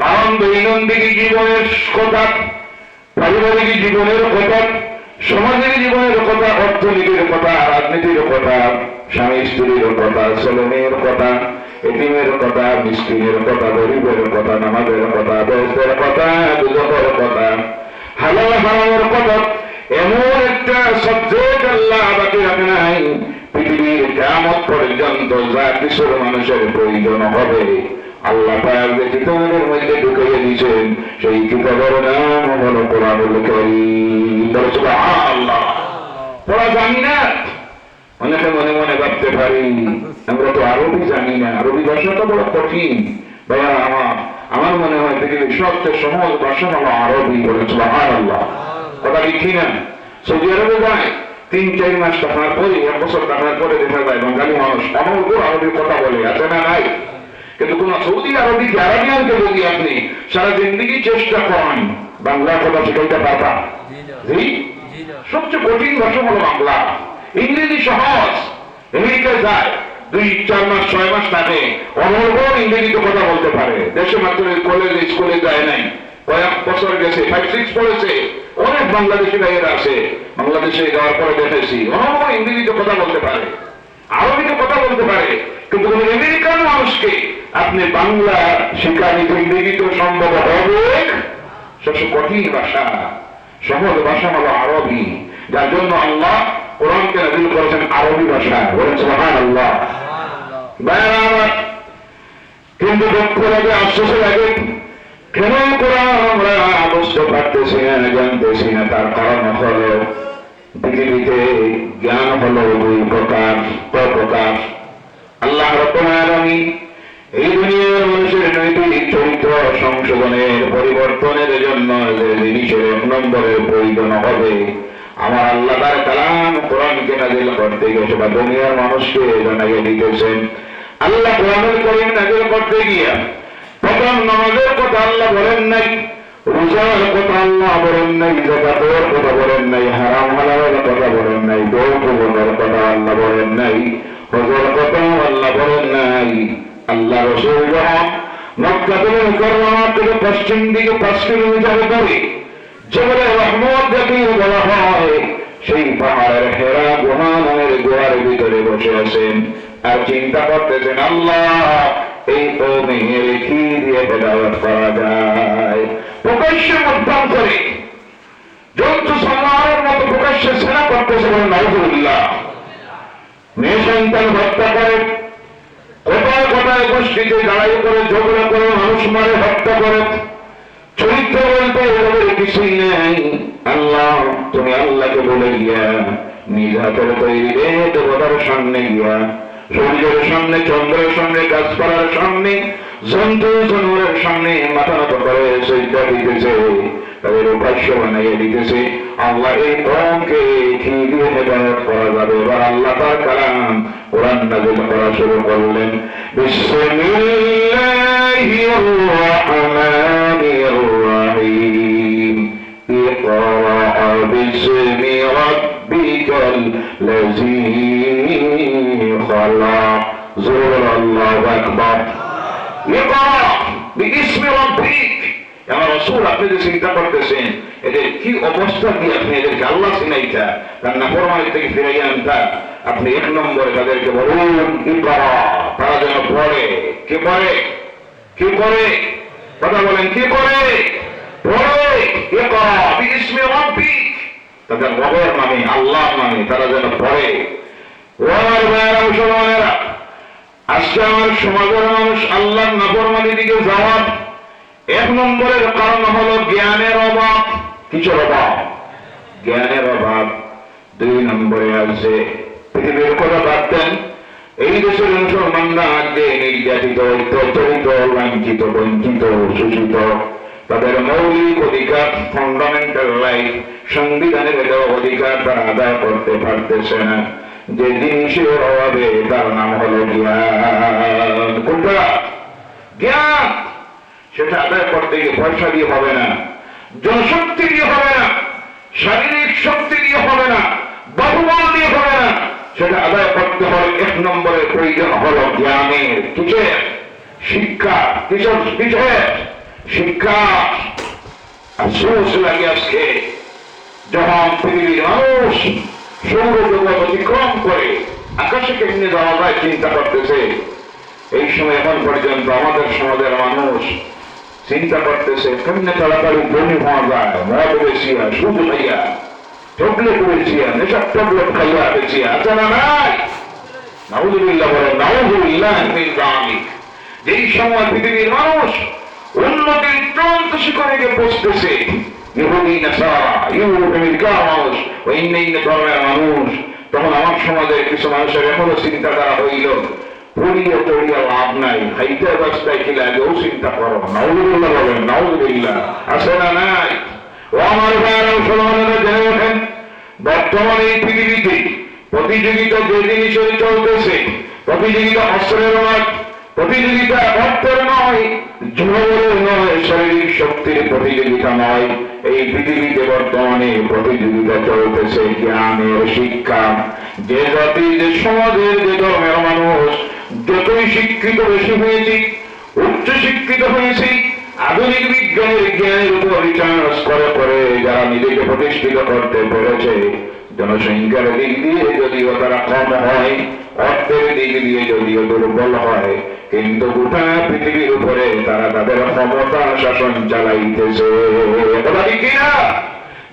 কারণ দৈনন্দিন জীবনের কথা, পারিবারিক জীবনের কথা, সামাজিক জীবনের কথা, অর্থনীতির কথা, রাজনীতির কথা, স্বামী স্ত্রীর কথা, ছেলে মেয়ের কথা, এতিমের কথা, মিসকিনের কথা, গরিবের কথা, নামাজের কথা, বেহেশতের কথা, দুজকের কথা, হালাল হারামের কথা, এমন একটা সাবজেক্ট আল্লাহ বাকি রাখে নাই। পৃথিবীর কিয়ামত পর্যন্ত যা কিছুর মানুষের প্রয়োজন হবে আল্লাহ পাক যে কিতাবের মধ্যে ঢুকিয়ে দিয়েছেন, সেই কিতাবের নাম হলো কোরআনুল কারীম। সুবহানাল্লাহ। পড়া জানি না, অনেকে মনে মনে ভাবতে পারি আমরা তো আরবি জানি না, আরবি ভাষাটা বড় কঠিন। ভাইয়া আমার মনে হয় পৃথিবীর সবচেয়ে সহজ ভাষা হলো আরবি। বলে সুবহানাল্লাহ। কথা লিখি না? সৌদি আরবে যায় 3-4 মাস থাকার পরে, 1 বছর থাকার পরে দেখা যায় বাঙালি মানুষ অনর্গল আরবি কথা বলে, আছে না নাই? কিন্তু কোন সৌদি আরবি আরবিয়ানকে যদি আপনি সারা জিন্দেগি চেষ্টা করেন বাংলা কথা শিখাইতে পারবা? জি। সবচেয়ে কঠিন ভাষা হলো বাংলা। ইংরেজি সহজ। আমেরিকা যায় 2-4 মাস 6 মাস থাকে, অনর্গল ইংরেজিতে কথা বলতে পারে। দেশে মাত্র কলেজ স্কুলে যায় নাই, কয়েক বছর গেছে, 5-6 পড়েছে। অনেক বাংলাদেশি ভাইয়েরা আছে, বাংলাদেশে যাওয়ার পরে দেখেছি অনর্গল ইংরেজিতে কথা বলতে পারে, আরবিতে কথা বলতে পারে। কিন্তু কোন আমেরিকান মানুষকে আপনি বাংলা শিক্ষা নিতে ইংরেজি তো সম্ভব হবে, সবচেয়ে কঠিন ভাষা, সহজ ভাষা হলো আরবি, যার জন্য আল্লাহ কোরআনকে নাযিল করেছেন আরবি ভাষা। বলেন সুবহানাল্লাহ। কিন্তু দুঃখ লাগে, আশ্বাস লাগে, কেন কোরআন আমরা বুঝতে পারতেছি না, জানতেছি না? তার কারণ হলো পৃথিবীতে জ্ঞান হলো দুই প্রকার, প্রকার। আল্লাহ রাব্বুল আলামিন এই দুনিয়ার মানুষের নৈতিক চরিত্র সংশোধনের পরিবর্তনের জন্য যে জিনিসের এক নম্বরের প্রয়োজন হবে, আমার আল্লাহ তার কালাম কোরআনকে নাযিল করতে গিয়ে সেটা দুনিয়ার মানুষকে জানাইয়ে দিতেছেন। আল্লাহ কোরআনুল কারীম নাযিল করতে গিয়া প্রথম নামাজের কথা আল্লাহ বলেন নাই, রোজার কথা আল্লাহ বলেন নাই, যাকাতের কথা বলেন নাই, হারাম হালালের কথা বলেন নাই, যৌতুকের কথা আল্লাহ বলেন নাই, হজের কথা আল্লাহ বলেন নাই। আল্লাহ রাসূল যখন মক্কাতুল মুকাররমা থেকে পশ্চিম দিকে 5 কিলোমিটার দূরে জবলে রহমত যাকে বলা হয়, সেই পাহাড়ের হেরা গুহা নামের গুহার ভিতরে বসে আছেন আর চিন্তা করতেছেন, আল্লাহ এই কওমের কি দিয়ে হেদায়েত করা যায়। প্রকাশ্যে মধ্যম করে জন্তু সংহারের মতো প্রকাশ্যে সেনা করতেছে, নাউযুবিল্লাহ। মেয়ে সন্তান হত্যা করে, কোথায় কোথায় গোষ্ঠীতে লড়াই করে, ঝগড়া করে, মানুষ মারে, হত্যা করে। চরিত্র বলতে এভাবে কিছুই নেই। আল্লাহ তুমি আল্লাহকে বলে গিয়া নিজ হাতের তৈরি দেবতার সামনে গিয়া, সূর্যের সামনে, চন্দ্রের সামনে, গাছপালার সামনে, জন্তু জানোয়ারের সামনে মাথা নত করে সিজদা দিতেছে, তাদের উপাস্য বানাইয়া দিতেছে। আল্লাহ এই কওমকে কি দিয়ে হেদায়েত করা যাবে? এবার আল্লাহ তার কালাম কোরআন নাযিল করা শুরু করলেন। বিসমিল্লাহির রাহমানির রাহিম। ইকরা বিসমি রাব্বিকাল লাযী খালাক। জোরে আল্লাহু আকবার। ইকরা বিসমি রাব্বিক। আমার রাসূল, আপনি যে চিন্তা করতেছেন এদের কি অবস্থা দিয়ে আপনি এদেরকে আল্লাহ চিনাইতা, তার নাফরমানি থেকে ফিরাইয়া আনতা, আপনি এক নম্বরে তাদেরকে বলুন ইকরা, তারা যেন পড়ে। কি পড়ে? কি পড়ে? কথা বলেন, কি পড়ে? পড়ে। ইকরা বিসমি রাব্বিক, তাদের রবের নামে, আল্লাহর নামে তারা যেন পড়ে। ও আমার ভাইয়েরা, মুসলমানেরা, আজকে আমার সমাজের মানুষ আল্লাহর নাফরমানির দিকে যাওয়ার এক নম্বরের কারণ হলো জ্ঞানের অভাব। কিসের অভাব? জ্ঞানের অভাব। 2 নম্বরে আছে পৃথিবীর কথা বাদতেন, এই দেশের মুসলমানরা আগে নির্যাতিত, অত্যাচারিত, লাঞ্ছিত, বঞ্চিত, শোষিত। তাদের মৌলিক অধিকার, ফান্ডামেন্টাল রাইট, সংবিধানের দেওয়া অধিকার তারা আদায় করতে পারতেছে না। যে জিনিসের অভাবে তার নাম হলো জ্ঞান। কোনটা? জ্ঞান। সেটা আদায় করতে গিয়ে পয়সা দিয়ে হবে না, জনশক্তি দিয়ে হবে না, শারীরিক শক্তি দিয়ে হবে না, বাহুবল দিয়ে হবে না। সেটা আদায় করতে হলে 1 নম্বরের প্রয়োজন হলো জ্ঞানের। কিসের? শিক্ষা। কিসের? শিক্ষা। আফসোস লাগে আজকে যখন পৃথিবীর মানুষ সৌরজগৎ অতিক্রম করে আকাশে কেমনে যাওয়া যায় চিন্তা করতেছে। এই সময় এখন পর্যন্ত আমাদের সমাজের মানুষ চিন্তা করতেছে কেমনে তাড়াতাড়ি বমি হওয়া যায়, মদ বেশিয়া, সুদ খাইয়া, চকলেট বেশিয়া, নেশার চকলেট খাইয়া বেশিয়া। আছে না নাই? নাউযুবিল্লাহ বলেন, নাউযুবিল্লাহ মিন যালিক। যেই সময় পৃথিবীর মানুষ উন্নতির চূড়ান্ত শিখরে গিয়ে পৌঁছতেছে, ইহুদি, নাসারা, ইউরোপ আমেরিকার মানুষ, অন্য ধর্মের মানুষ, তখন আমার সমাজের কিছু মানুষের এখনো চিন্তাধারা হইল পড়িয়া তড়িয়া লাভ নাই, খাইতে রাস্তায় কি লাগেও চিন্তা করো। নাউযুবিল্লাহ বলেন, নাউযুবিল্লাহ। আছে না নাই? ও আমার ভাইয়েরা, মুসলমানেরা জেনে ওঠেন, বর্তমানে এই পৃথিবীতে প্রতিযোগিতা যে জিনিসের চলতেছে, প্রতিযোগিতা অস্ত্রের নয়, প্রতিযোগিতা অর্থের নয়, যুবকের নয়, শারীরিক শক্তির প্রতিযোগিতা নয়। এই পৃথিবীতে বর্তমানে প্রতিযোগিতা চলতেছে জ্ঞানের, শিক্ষা। যে জাতি, যে সমাজের, যে ধর্মের মানুষ যতই শিক্ষিত বেশি হয়েছি, উচ্চ শিক্ষিত হয়েছি, আধুনিক বিজ্ঞানের জ্ঞানের উপর রিসার্চ করে যারা নিজেকে প্রতিষ্ঠিত করতে পেরেছে, জনসংখ্যার দিক দিয়ে যদিও তারা কম হয়, অর্থের দিক দিয়ে যদিও দুর্বল হয়, কিন্তু গোটা পৃথিবীর উপরে তারা তাদের ক্ষমতা শাসন চালাইতেছে। কথা ঠিক কিনা?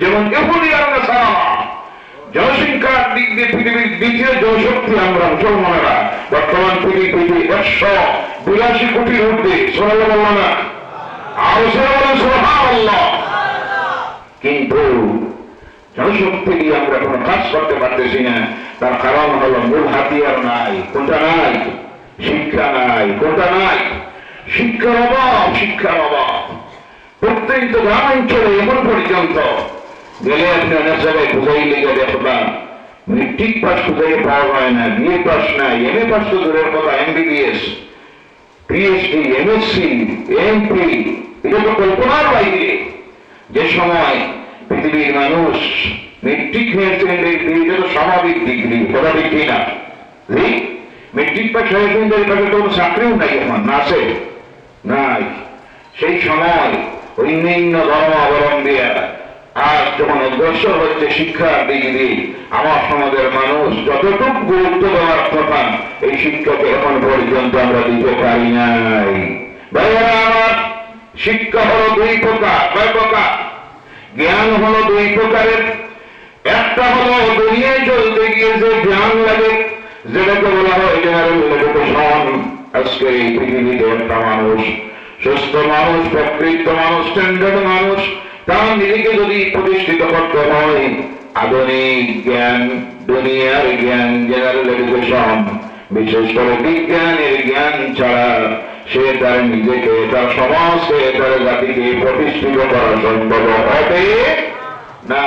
যেমন ইহুদি আর নাসারা জনসংখ্যার দিক দিয়ে পৃথিবীর দ্বিতীয় জনশক্তি আমরা মুসলমানেরা। বর্তমান পৃথিবী 182 কোটির ঊর্ধ্বে। সুবহানাল্লাহ বললাম না? আর সুবহানাল্লাহ। কিন্তু জনশক্তি দিয়ে আমরা কোনো কাজ করতে পারতেছি না। তার কারণ হলো মূল হাতিয়ার নাই। কোনটা নাই? শিক্ষা নাই। কোনটা নাই? শিক্ষার অভাব। শিক্ষার অভাব প্রত্যেক গ্রামাঞ্চলে এমন পর্যন্ত গেলে আপনি অনেক জায়গায় খুঁজাই লেগে দেখবেন মেট্রিক পাস খুঁজাই পাওয়া যায় না, বিএ পাস নাই, এমএ পাস তো দূরের কথা, এমবিবিএস, পিএইচডি, এমএসসি, এমপি, এটা তো কল্পনার বাইরে। যে সময় পৃথিবীর মানুষ মেট্রিক হায়ার সেকেন্ডারি পেয়ে যেত স্বাভাবিক ডিগ্রি। কথা ঠিক কিনা? মেট্রিক পাস হায়ার সেকেন্ডারি পাশে তো কোনো চাকরিও নাই, এখন না আছে? নাই। সেই সময় অন্যান্য ধর্ম অবলম্বীরা আজ যখন অগ্রসর হচ্ছে শিক্ষার দিক দিয়ে, আমার সমাজের মানুষ যতটুকু গুরুত্ব দেওয়ার কথা এই শিক্ষাকে এখন পর্যন্ত আমরা দিতে পারি নাই। ভাইয়েরা আমার, শিক্ষা হলো দুই প্রকার। কয় প্রকার? জ্ঞান হলো দুই প্রকারের। একটা হলো দুনিয়ায় চলতে গিয়ে যে জ্ঞান লাগে, যেটাকে বলা হয় জেনারেল এডুকেশন। আজকের এই পৃথিবীতে একটা মানুষ, সুস্থ মানুষ, প্রকৃত মানুষ, স্ট্যান্ডার্ড মানুষ, তার নিজেকে যদি প্রতিষ্ঠিত করতে হয় আধুনিক জ্ঞান, দুনিয়ার জ্ঞান, জেনারেল এডুকেশন, বিশেষ করে বিজ্ঞানের জ্ঞান ছাড়া সে তার নিজেকে, তার সমাজকে, তার জাতিকে প্রতিষ্ঠিত করা সম্ভব হবে না।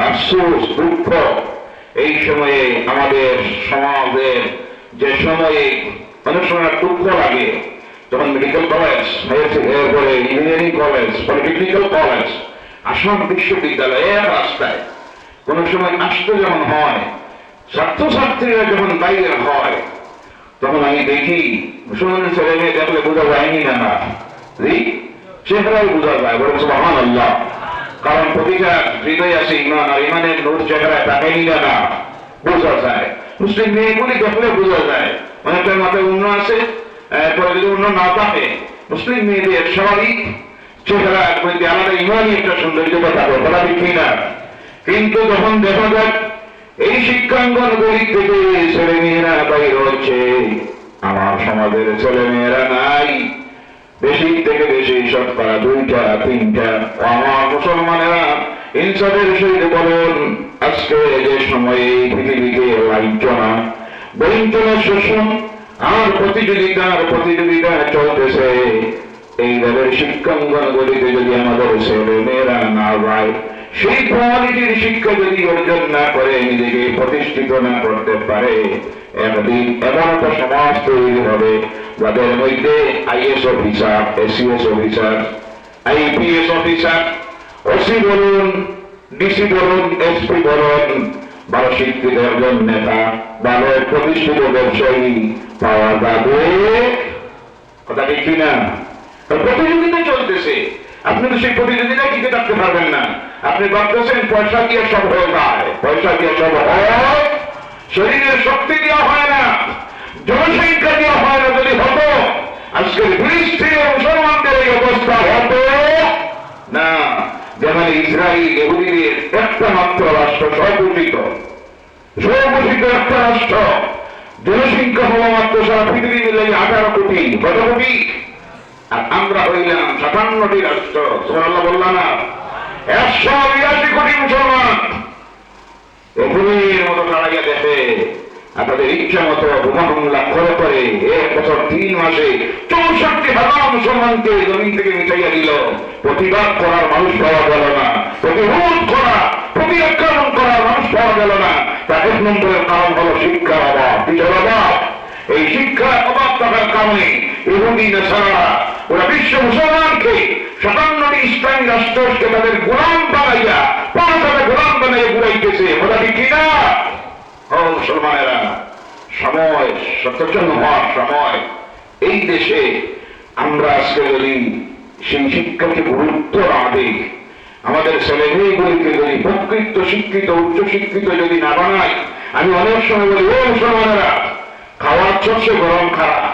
আফসোস, দুঃখ, এই সময়ে আমাদের সমাজের যে সময়ে অনেক সময় দুঃখ লাগে, যখন মেডিকেল কলেজ, এরপরে engineering college, polytechnical college, Assam বিশ্ববিদ্যালয় এক রাস্তায় কোন সময় আসতে যখন হয়, ছাত্রছাত্রীরা যখন বাইরে হয়, তখন আমি দেখি মুসলমান ছেলে মেয়ে দেখলে বোঝা যায়নি না, না চেহারাই বোঝা যায়। বলে সুবহানাল্লাহ। কারণ প্রতিটা হৃদয় আছে ইমান, আর ইমানের নূর চেহারায় তাকাইনি না, না বোঝা যায়। মুসলিম মেয়েগুলি দেখলে বোঝা যায় অনেকটার মাথায় উন্ন আছে, পরে যদি অন্য না থাকে, মুসলিম মেয়েদের স্বাভাবিক চেহারা মধ্যে আলাদা ইমানই একটা সৌন্দর্যতা থাকে। কথা ঠিক না? কিন্তু যখন দেখা যায় এই শিক্ষাঙ্গন গরিব থেকে ছেলে মেয়েরা বাইর হচ্ছে, আমার সমাজের ছেলে মেয়েরা নাই, বেশি থেকে বেশি শতকরা 2টা 3টা। আমার মুসলমানেরা ইনসাফের সহিত বলুন, আজকে যে সময়ে পৃথিবীকে লাঞ্ছনা, বঞ্চনার শোষণ আর প্রতিযোগিতা চলতেছে, এইভাবে শিক্ষাঙ্গনগুলিতে যদি আমাদের ছেলে মেয়েরা না যায়, সেই কোয়ালিটির শিক্ষা যদি অর্জন না করে, নিজেকে প্রতিষ্ঠিত না করতে পারে, একদিন এমন একটা সমাজ তৈরি হবে যাদের মধ্যে IAS officer, ACS officer, IPS officer, OC বলুন, ডিসি বলুন, এসপি বলুন, ভালো শিক্ষিত একজন নেতা, ভালো প্রতিষ্ঠিত ব্যবসায়ী পাওয়া যাবে। কথা ঠিক কিনা? প্রতিযোগিতা চলতেছে, আপনি তো সেই প্রতিযোগিতায় টিকে থাকতে পারবেন না। আপনি ভাবতেছেন পয়সা দিয়ে সব হয়ে যায়, পয়সা দিয়ে সব হয়, শরীরের শক্তি দেওয়া হয় না, জনসংখ্যা দেওয়া হয় না। যদি হতো আজকের ফিলিস্তিনের মুসলমানদের এই অবস্থা হতো না। যেমন ইসরায়েল ইহুদিদের একটা মাত্র রাষ্ট্র, স্বঘোষিত একটা রাষ্ট্র, জনসংখ্যা হলো মাত্র সারা পৃথিবী মিলে 18 কোটি। কত কোটি? আর আমরা হইলাম 57টি রাষ্ট্র। সুবহানাল্লাহ বললাম না? 182 কোটি মুসলমান। এখনের মতো দাঁড়াইয়া দেখে আপনাদের ইচ্ছা মতো বোমা হামলা করে 1 বছর 3 মাসে 64,000 মুসলমানকে জমিন থেকে মিটাইয়া দিল। প্রতিবাদ করার মানুষ পাওয়া গেল না, প্রতিরোধ করা, প্রতিরক্ষণ করার মানুষ পাওয়া গেল না। তার 1 নম্বরের কারণ হলো শিক্ষার অভাব। কিসের অভাব? এই শিক্ষার অভাব থাকার কারণে ইহুদি নাসারা ওরা বিশ্ব মুসলমানকে 57টি ইসলামী রাষ্ট্রকে তাদের গোলাম বানাইয়া, 5,000 গোলাম বানাইয়া ঘুরাইতেছে। কথা ঠিক কিনা? ও মুসলমানেরা, সময় সচেতন হওয়ার সময়। এই দেশে আমরা আজকে যদি সেই শিক্ষাকে গুরুত্ব না দিই, আমাদের ছেলে মেয়েগুলিকে যদি প্রকৃত শিক্ষিত উচ্চ শিক্ষিত যদি না বানায়, আমি অনেক সময় বলি ও মুসলমানেরা, খাওয়ার চষে গরম খারাপ,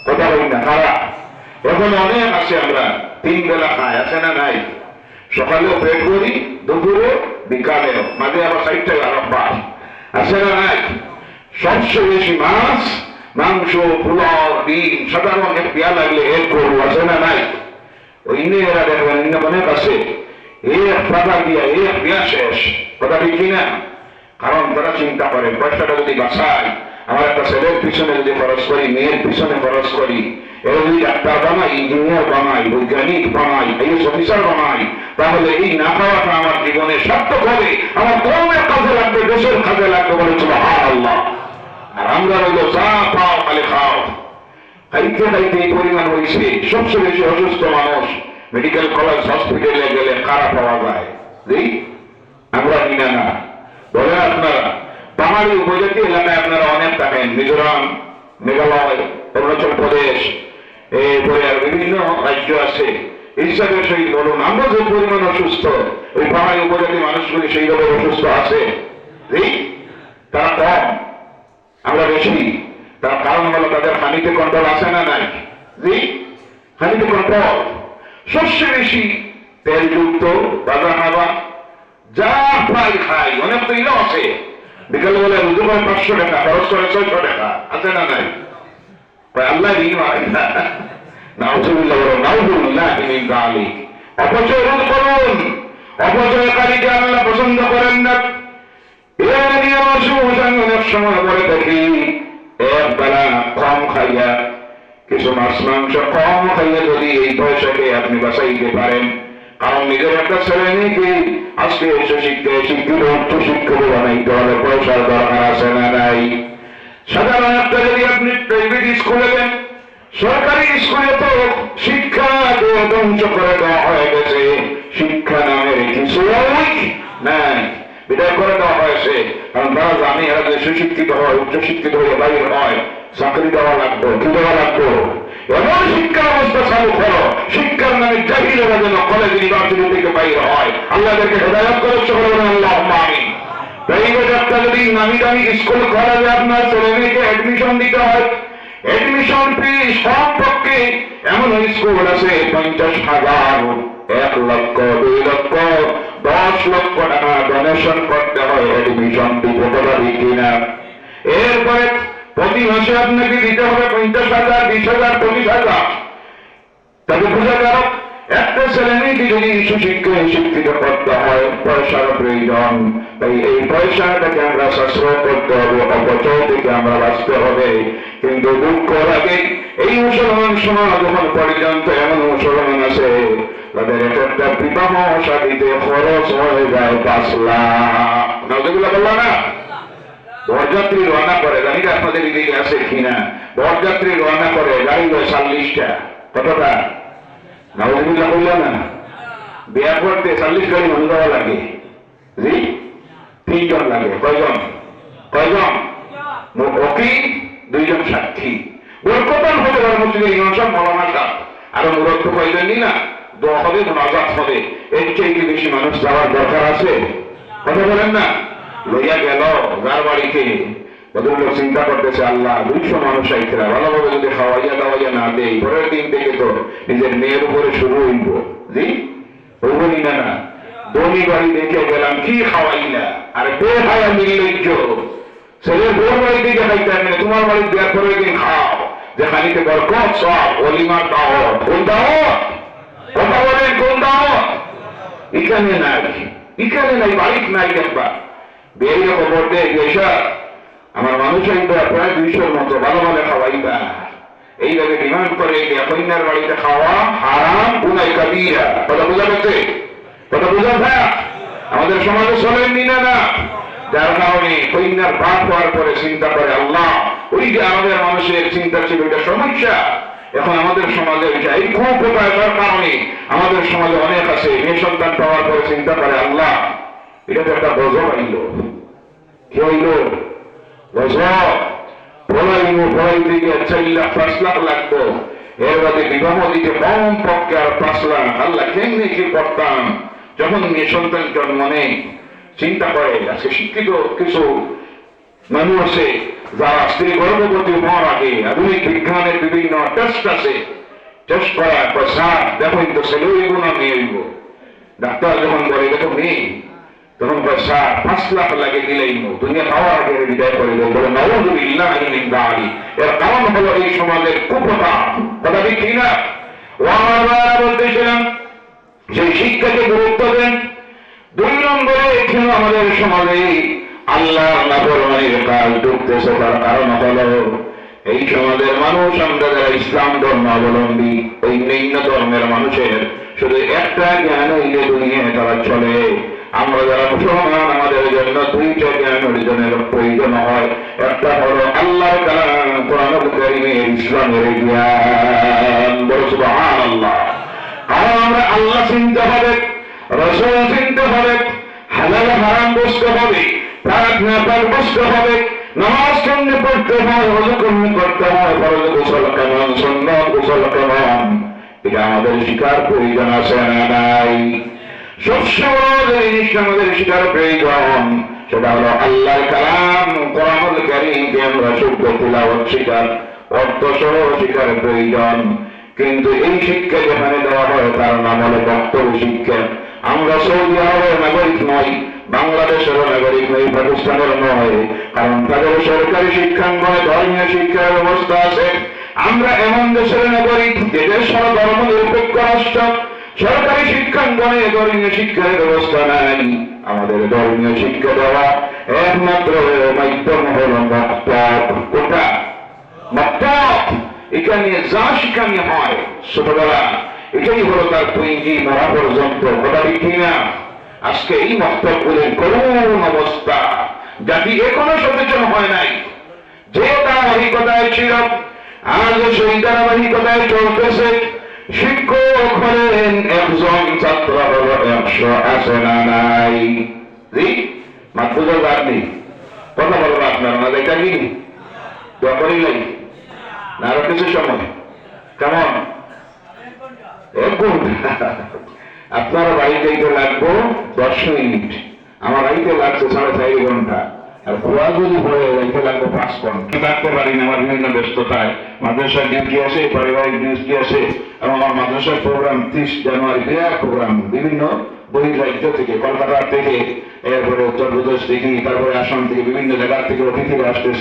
কথা বলি না খারাপ। এখন অনেক আছে আমরা 3 বেলা খাই, আছে না নাই? সকালেও পেট করি, দুপুরে বিকালেও, মাঝে আবার 4টা আরম্ভাস, আছে না নাই? সবচেয়ে বেশি মাছ, মাংস, পোলাও, ডিম, সাধারণ পেয়া লাগলে এর করবো, আছে না নাই? ওই এরা দেখবেন অনেক আছে, এক পাতা দিয়া এক পেয়া শেষ, কথা ঠিক কিনা? কারণ তারা চিন্তা করে পয়সাটা যদি বাঁচায়, আমার একটা ছেলের পিছনে যদি খরচ করি, মেয়ের পিছনে খরচ করি, এরা যদি ডাক্তার বানাই, ইঞ্জিনিয়ার বানাই, বৈজ্ঞানিক বানাই, আইএস অফিসার বানাই, তাহলে এই না খাওয়াটা আমার জীবনে সার্থক হবে, আমার কর্মের কাজে লাগবে, দেশের কাজে লাগবে, বলে সুবহানাল্লাহ। আর আমরা হইলো যা পাও খালি খাও, খাইতে খাইতে এই পরিমাণ হয়েছে। সবচেয়ে বেশি অসুস্থ মানুষ মেডিকেল কলেজ হসপিটালে গেলে কারা পাওয়া যায়, আমরা কিনা না? বলেন আপনারা, পাহাড়ি উপজাতি এলাকায় আপনারা অনেক থাকেন, মিজোরাম, মেঘালয়, অরুণাচল প্রদেশ, এরপরে আর বিভিন্ন রাজ্য আছে। হিসাবের সহিত বলুন, আমরা যে পরিমাণ অসুস্থ, ওই পাহাড়ি উপজাতি মানুষগুলি সেইভাবে অসুস্থ আছে, তারা কম, আমরা বেশি। তার কারণ হলো তাদের পানিতে কন্ট্রোল আছে না নাই? পানিতে কন্ট্রোল। শস্য বেশি, তেলযুক্ত, বাদাম খাবার, যা প্রায় খাই, অনেক তো ইলো আছে। বিকাল বেলা রুজু করে 500 টাকা, খরচ করে 600 টাকা, আছে না নাই? আল্লাহ ঋণ হয় না, নাউজুবিল্লাহ বলো, নাউজুবিল্লাহ মিন যালিক। অপচয় রোধ করুন, অপচয়কারীকে আল্লাহ পছন্দ করেন না। অনেক সময় বলে দেখি, এক বেলা কম খাইয়া, কিছু মাছ মাংস কম খাইয়া যদি এই পয়সাকে আপনি বাঁচাইতে পারেন, কারণ নিজের একটা ছেলে মেয়েকে আজকে শিক্ষিত উচ্চ শিক্ষিত বানাইতে হলে পয়সার দরকার আছে না নাই? সাধারণ একটা যদি আপনি প্রাইভেট স্কুলে দেন, সরকারি স্কুলে তো শিক্ষাকে ধ্বংস করে দেওয়া হয়ে গেছে, শিক্ষা নামের কিছু নাই, বিদায় করে দেওয়া হয়েছে। কারণ তারা জানে এরা যে সুশিক্ষিত হয়, উচ্চ শিক্ষিত হয়ে বাইরে হয়, চাকরি দেওয়া লাগতো, কি দেওয়া লাগতো? এমন শিক্ষা ব্যবস্থা চালু করো, শিক্ষার নামে জাহিলেরা যেন কলেজ ইউনিভার্সিটি থেকে বাইরে হয়। আল্লাহদেরকে হেদায়েত করেছে, বলবেন আল্লাহুম্মা আমিন। প্রাইভেট একটা যদি নামি দামি স্কুল কলেজে আপনার ছেলে মেয়েকে অ্যাডমিশন দিতে হয়, অ্যাডমিশন ফি সম্পর্কে এমন স্কুল আছে 50,000, 1 লক্ষ, 2 লক্ষ, 10 লক্ষ টাকা ডোনেশন করতে হয় অ্যাডমিশন দিতে, কথা ঠিক কিনা? এরপরে প্রতি মাসে আপনাকে দিতে হবে 50,000, 20,000, 25,000। তাকে বোঝা গেল একটা ছেলে মেয়েকে যদি শিক্ষিত করতে হয়, পয়সার প্রয়োজন। তাই এই পয়সাটাকে আমরা সাশ্রয় করতে হবে, অপচয় থেকে আমরা বাঁচতে হবে। কিন্তু দুঃখ লাগে, এই মুসলমান সমাজ যখন পর্যন্ত এমন মুসলমান আছে তাদের একটা বিবাহ শাদীতে খরচ হয়ে যায় 5 লাখ। নজরুল্লাহ বললো না, বরযাত্রী রওনা করে, জানি না আপনাদের এদিকে আছে কিনা, বরযাত্রী রওনা করে গাড়ি 40টা, কতটা? নজরুল্লাহ বললো না, বিয়া করতে 40 গাড়ি মানুষ দেওয়া লাগে, 3 জন লাগে। কয়জন? ওকি 2 জন সাক্ষী। বরকতান হতে পারে মসজিদের ইমাম সাহেব, মাওলানা সাহেব, আরো মুরব্বী কয়জনই না, দোয়া হবে, মুনাজাত হবে। এর চেয়ে কি বেশি মানুষ যাওয়ার দরকার আছে? কথা বলেন না? লইয়া গেল যার বাড়িতে, বদরুল্লাহ চিন্তা করতেছে, আল্লাহ 200 মানুষ আইতরা, ভালোভাবে যদি খাওয়াইয়া দাওয়াইয়া না দেই, পরের দিন থেকে তো নিজের মেয়ের উপরে শুরু হইব, হইবনি না? ধনী বাড়ি দেখে গেলাম, কি খাওয়াইলা? আর বেহায়া নির্লজ্জ, ছেলের বউর বাড়ি দিকে খাইতে নেই, তোমার বাড়ি দেওয়ার পরের দিন খাও, যে খানিতে বরকত সব অলিমার দাওয়াত। কোন দাওয়াত? কথা বলেন, কোন দাওয়াত? এখানে নাই, বাড়িতে নাই। দেখবা বেরিয়ে খবর দেয়, আমার মানুষ আইবা প্রায় 200-র মতো, ভালো খাওয়াইবা। এইভাবে ডিমান্ড করে কন্যার বাড়িতে খাওয়া হারাম, গুনাহ কাবীরা। কথা বোঝা গেছে? কথা বোঝা যায়? আমাদের সমাজে চলেননি না, যার কারণে কন্যার বাপ হওয়ার পরে চিন্তা করে আল্লাহ, ওই যে আমাদের মানুষের চিন্তা ছিল এটা সমস্যা, এখন আমাদের সমাজে এই কুপ্রথার কারণে আমাদের সমাজে অনেক আছে, মেয়ে সন্তান পাওয়ার পরে চিন্তা করে আল্লাহ, এটা তো একটা গজব আইল। কি হইল? গজব। পড়াইতে গিয়ে 4 লাখ 5 লাখ লাগতো, এর বাদে বিবাহ দিতে কম পক্ষে আর 5 লাখ, আল্লাহ কেমনি কি করতাম। যখন মেয়ে সন্তান জন্ম নেই, চিন্তা করে আজকে শিক্ষিত কিছু মানুষ আছে যারা স্ত্রী গর্ভবতী হওয়ার আগে আধুনিক বিজ্ঞানের বিভিন্ন টেস্ট আছে, টেস্ট করা স্যার দেখুন তো ছেলে হইব না মেয়ে হইব। ডাক্তার যখন বলে দেখো মেয়ে, তখন স্যার 5 লাখ লাগে দিলেই দুনিয়া পাওয়ার আগে বিদায় করে দেবো। বলে নাউযুবিল্লাহি মিন যালিক। এর কারণ হলো এই সমাজের কুপ্রথা, কথা ঠিক না? ও আমার ভাইরা বলতেছিলাম সেই শিক্ষাকে গুরুত্ব দেন। 2 নম্বরে এখানে আমাদের সমাজে আল্লাহর নাফরমানির কাজ ঢুকতেছে, তার কারণ হলো এই সমাজের মানুষ, আমরা যারা ইসলাম ধর্মাবলম্বী, ওই নিম্ন ধর্মের মানুষের শুধু একটা জ্ঞান হইলে দুনিয়ায় তারা চলে। আমরা যারা মুসলমান, আমাদের জন্য 2টা জ্ঞান অর্জনের প্রয়োজন হয়। একটা হলো আল্লাহর কালাম, কোরআনুল কারীমের ইসলামের জ্ঞান। বলো সুবহানাল্লাহ। কারণ আমরা আল্লাহ চিনতে হবে, রাসূল চিনতে হবে, হালাল হারাম বুঝতে হবে, পাক না পাক বুঝতে হবে, নামাজ কেমনে পড়তে হয়, ওযু কেমনে করতে হয়, ফরজ গোসল কেমন, সুন্নাত গোসল কেমন, এটা আমাদের শিকার প্রয়োজন আছে না নাই? সবসময় যে জিনিসটা আমাদের শিকার প্রয়োজন সেটা হলো আল্লাহর কালাম, কোরআনুল কারীমকে আমরা শুদ্ধ তিলাওয়াত শিকার, অর্থ সহ শিকার প্রয়োজন। কিন্তু এই শিক্ষা যেখানে দেওয়া হয় তার নাম হলো বক্তব্য শিক্ষা। আমরা সৌদি আরবের নাগরিক নই, বাংলাদেশেরও নাগরিক নই, পাকিস্তানের নয়, কারণ তাদের সরকারি শিক্ষাঙ্গনে ধর্মীয় শিক্ষার ব্যবস্থা আছে। আমরা এমন দেশের নাগরিক যে দেশ ধর্ম নিরপেক্ষ রাষ্ট্র, সরকারি শিক্ষাঙ্গনে ধর্মীয় শিক্ষার ব্যবস্থা নাই। আমাদের ধর্মীয় শিক্ষা দেওয়া একমাত্র মাধ্যম হল মক্তব। কোথা? মক্তব। এখানে যা শিখানি হয় ছোটবেলা, এটাই হলো তার পুঁজি মরা পর্যন্ত, কথা ঠিক না? আজকে এই মক্তবগুলির করুণ অবস্থা, জাতি এখনো সচেতন হয় নাই। যে ধারাবাহিকতায় ছিল আজ সেই ধারাবাহিকতায় চলতেছে। শিক্ষক হলেন একজন, ছাত্র হলো 100, আছে না নাই? জি, মাত্র আপনি কথা বলবো আপনার না, এটা কি দরকারই নাই না? আরো কিছু সময় কেমন? 1 ঘন্টা। আপনার বাড়ি যাইতে লাগবো 10 মিনিট, আমার বাড়িতে লাগছে 4.5 ঘন্টা, আর খোয়া যদি হয়ে যাইতে লাগবে 5 ঘন্টা। থাকতে পারি না, আমার বিভিন্ন ব্যস্ততায়, মাদ্রাসার ডিউটি আছে, পারিবারিক ডিউটি আছে, এবং আমার মাদ্রাসার প্রোগ্রাম 30 জানুয়ারি প্রোগ্রাম বিভিন্ন বহির্রাজ্য থেকে, কলকাতা থেকে, এরপরে উত্তরপ্রদেশ থেকে, তারপরে আসাম থেকে, বিভিন্ন জায়গা থেকে অতিথিরা আসতেছে।